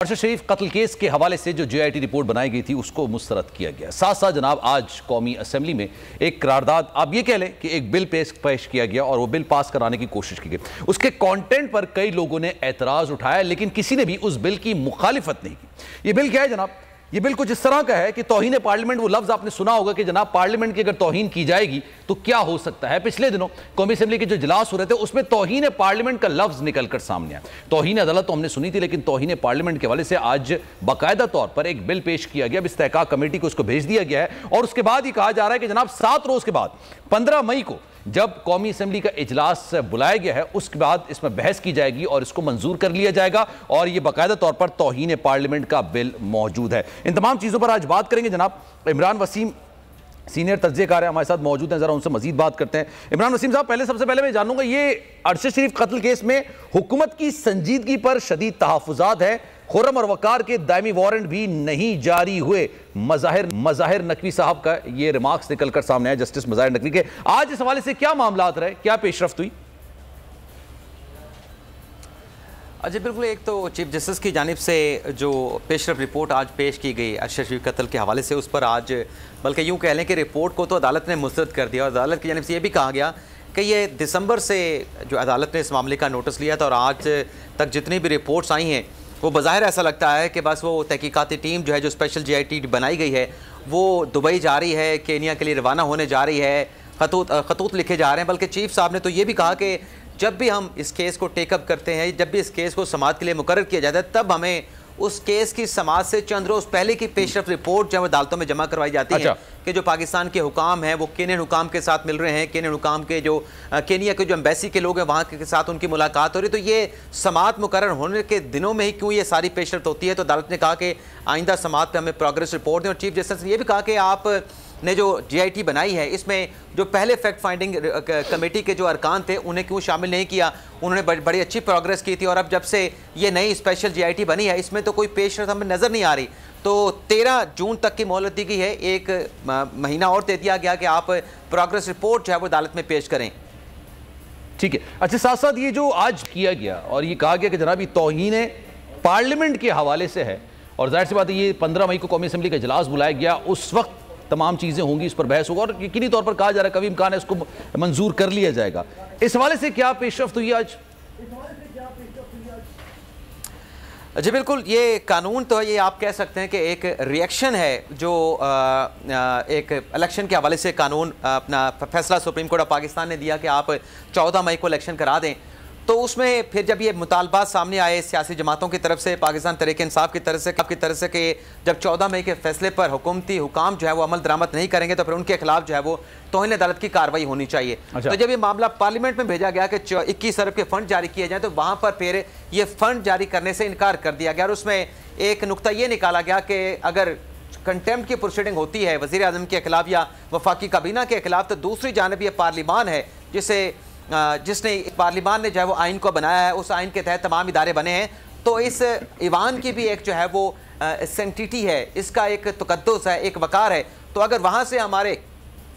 अरशद शरीफ कत्ल केस के हवाले से जो JIT रिपोर्ट बनाई गई थी उसको मुस्तरद किया गया। साथ साथ जनाब आज कौमी असेंबली में एक करारदाद, आप ये कह लें कि एक बिल पेश किया गया और वो बिल पास कराने की कोशिश की गई। उसके कंटेंट पर कई लोगों ने एतराज उठाया, लेकिन किसी ने भी उस बिल की मुखालिफत नहीं की। ये बिल क्या है जनाब? ये बिल कुछ इस तरह का है कि तौहीन पार्लियामेंट, वो लफ्ज आपने सुना होगा कि जनाब पार्लियामेंट की अगर तौहीन की जाएगी तो क्या हो सकता है। पिछले दिनों कौमी असेंबली के जो इजलास हो रहे थे उसमें तौहीन पार्लियामेंट का लफ्ज निकलकर सामने आया। तौहीन अदालत तो हमने सुनी थी, लेकिन तौहीन पार्लियामेंट के हवाले से आज बाकायदा तौर पर एक बिल पेश किया गया। इस्तेहकाक कमेटी को उसको भेज दिया गया है और उसके बाद ही कहा जा रहा है कि जनाब 7 रोज के बाद 15 मई को जब कौमी असेंबली का इजलास बुलाया गया है उसके बाद इसमें बहस की जाएगी और इसको मंजूर कर लिया जाएगा और यह बाकायदा तौर पर तौहीन पार्लियामेंट का बिल मौजूद है। इन तमाम चीजों पर आज बात करेंगे। जनाब इमरान वसीम सीनियर तज्ज़ियेकार हैं, हमारे साथ मौजूद हैं, जरा उनसे मजीद बात करते हैं। इमरान वसीम साहब, सबसे पहले मैं जानूंगा, ये अरशद शरीफ कत्ल केस में हुकूमत की संजीदगी पर शदीद तहफ़्फ़ुज़ात है। खुर्रम और वकार के दायमी वारंट भी नहीं जारी हुए। मज़ाहिर नकवी साहब का ये रिमार्क्स निकलकर सामने आया, जस्टिस मज़ाहिर नकवी के। आज इस हवाले से क्या मामलात रहे, क्या पेशरफ्त हुई? जी बिल्कुल, एक तो चीफ जस्टिस की जानिब से जो पेशरफ रिपोर्ट आज पेश की गई अरशद शरीफ कत्ल के हवाले से, उस पर आज बल्कि यूँ कह लें कि रिपोर्ट को तो अदालत ने मुस्तरद कर दिया और अदालत की जानिब से ये भी कहा गया कि ये दिसंबर से जो अदालत ने इस मामले का नोटिस लिया था और आज तक जितनी भी रिपोर्ट्स आई हैं वो बज़ाहिर ऐसा लगता है कि बस वो तहकीकाती टीम जो है, जो स्पेशल JIT बनाई गई है, वो दुबई जा रही है, केनिया के लिए रवाना होने जा रही है, खतूत लिखे जा रहे हैं। बल्कि चीफ साहब ने तो ये भी कहा कि जब भी हम इस केस को टेकअप करते हैं, जब भी इस केस को समाअत के लिए मुकर्रर किया जाता है, तब हमें उस केस की समाअत से चंद रोज़ पहले की पेशरफ रिपोर्ट जो है अदालतों में जमा करवाई जाती है कि जो पाकिस्तान के हुकाम हैं वो केनियन हुकाम के साथ मिल रहे हैं, केनियन हुकाम के जो केनिया के जो एम्बेसी के लोग हैं वहाँ के साथ उनकी मुलाकात हो रही है। तो ये समाअत मुकर्रर होने के दिनों में ही क्यों ये सारी पेशरफ होती है। तो अदालत ने कहा कि आइंदा समाअत पर हमें प्रोग्रेस रिपोर्ट दें और चीफ जस्टिस ने यह भी कहा कि आप ने जो JIT बनाई है इसमें जो पहले फैक्ट फाइंडिंग कमेटी के जो अरकान थे उन्हें क्यों शामिल नहीं किया। उन्होंने बड़ी अच्छी प्रोग्रेस की थी और अब जब से ये नई स्पेशल JIT बनी है इसमें तो कोई पेशरफ हमें नज़र नहीं आ रही। तो 13 जून तक की मोहलत दी गई है, एक महीना और दे दिया गया कि आप प्रोग्रेस रिपोर्ट जो है वो अदालत में पेश करें। ठीक है। अच्छा, साथ साथ ये जो आज किया गया और ये कहा गया कि जनाब ये तौहीन पार्लियामेंट के हवाले से है और जाहिर सी बात है ये 15 मई को कौमी असेंबली का इजलास बुलाया गया, उस वक्त तमाम चीज़ें होंगी, इस पर बहस होगा और यकीनी तौर पर कहा जा रहा है कभी इम्कान है इसको मंजूर कर लिया जाएगा। इस हवाले से क्या पेशरफ्त हुई आज? जी बिल्कुल, ये कानून तो ये आप कह सकते हैं कि एक रिएक्शन है जो एक इलेक्शन के हवाले से कानून अपना फैसला सुप्रीम कोर्ट ऑफ पाकिस्तान ने दिया कि आप 14 मई को इलेक्शन करा दें। तो उसमें फिर जब ये मुतालबात सामने आए सियासी जमातों की तरफ से, पाकिस्तान तहरीक इंसाफ की तरफ से कि जब 14 मई के फैसले पर हुकूमती हुकाम जो है वो अमल दरामद नहीं करेंगे तो फिर उनके खिलाफ जो है वो तौहीन अदालत की कार्रवाई होनी चाहिए। अच्छा। तो जब ये मामला पार्लियामेंट में भेजा गया कि 21 अरब के फंड जारी किए जाए तो वहाँ पर फिर ये फंड जारी करने से इनकार कर दिया गया और उसमें एक नुकता ये निकाला गया कि अगर कंटेम्प्ट की प्रोसीडिंग होती है वज़ीर आज़म के खिलाफ या वफाकी काबीना के खिलाफ, तो दूसरी जानब ये पार्लियामान है जिसने पार्लियामान ने जो है वो आइन को बनाया है, उस आइन के तहत तमाम इदारे बने हैं। तो इस ईवान की भी एक जो है वो सेंटिटी है, इसका एक तकद्दुस है, एक वकार है। तो अगर वहाँ से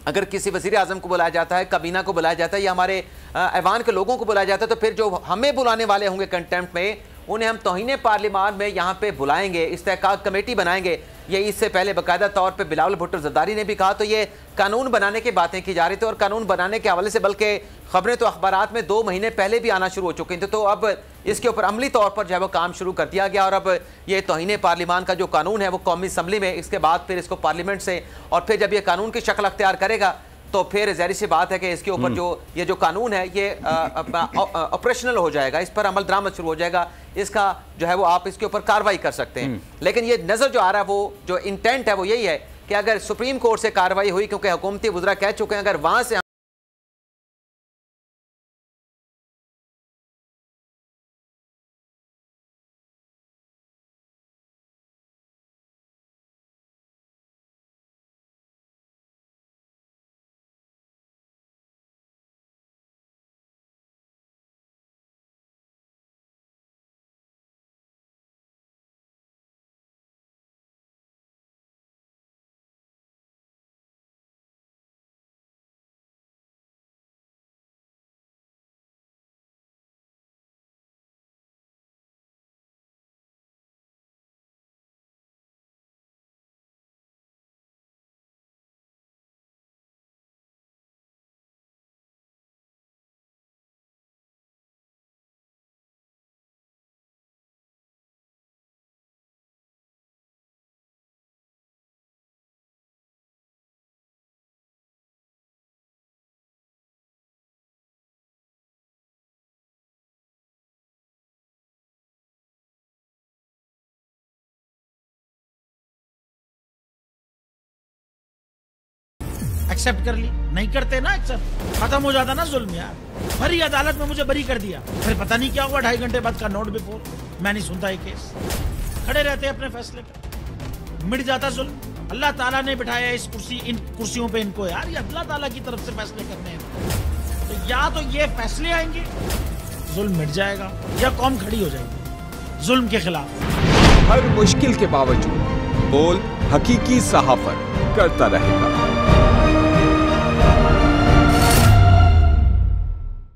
अगर किसी वज़ीर आज़म को बुलाया जाता है, काबीना को बुलाया जाता है या हमारे ऐवान के लोगों को बुलाया जाता है, तो फिर जो हमें बुलाने वाले होंगे कंटेम्प्ट में, उन्हें हम तौहीन पार्लियामान में यहाँ पे बुलाएंगे, इस्तेहकाक कमेटी बनाएंगे। ये इससे पहले बाकायदा तौर पे बिलावल भुट्टो ज़रदारी ने भी कहा। तो ये कानून बनाने की बातें की जा रही थी और कानून बनाने के हवाले से बल्कि खबरें तो अखबारात में 2 महीने पहले भी आना शुरू हो चुकी थी। तो अब इसके ऊपर अमली तौर पर जो है वो काम शुरू कर दिया गया और अब ये तौहीन पार्लियामान का जो कानून है वो कौमी असम्बली में, इसके बाद फिर इसको पार्लियामेंट से, और फिर जब ये कानून की शक्ल अख्तियार करेगा तो फिर ज़ाहिर सी बात है कि इसके ऊपर जो कानून है ये ऑपरेशनल हो जाएगा, इस पर अमल दरामद शुरू हो जाएगा, इसका जो है वो आप इसके ऊपर कार्रवाई कर सकते हैं। लेकिन ये नज़र जो आ रहा है वो जो इंटेंट है वो यही है कि अगर सुप्रीम कोर्ट से कार्रवाई हुई, क्योंकि हुकूमती वज़रा कह चुके हैं अगर वहाँ से एक्सेप्ट कर ली, नहीं करते ना एक्सेप्ट, खत्म हो जाता ना जुल्म यार। भरी अदालत में मुझे बरी कर दिया, फिर पता नहीं क्या हुआ 2.5 घंटे बाद का नोट बिफोर, मैं नहीं सुनता ये केस, खड़े रहते अपने फैसले पे, मिट जाता जुल्म। अल्लाह ताला ने बिठाया इस इन कुर्सियों पे इनको यार, ये अल्लाह ताला की तरफ से फैसले करने हैं, तो या तो ये फैसले आएंगे, जुल्म मिट जाएगा, या कौम खड़ी हो जाएगी जुल्म के खिलाफ। हर मुश्किल के बावजूद बोल हकीकी सहाफत करता रहेगा।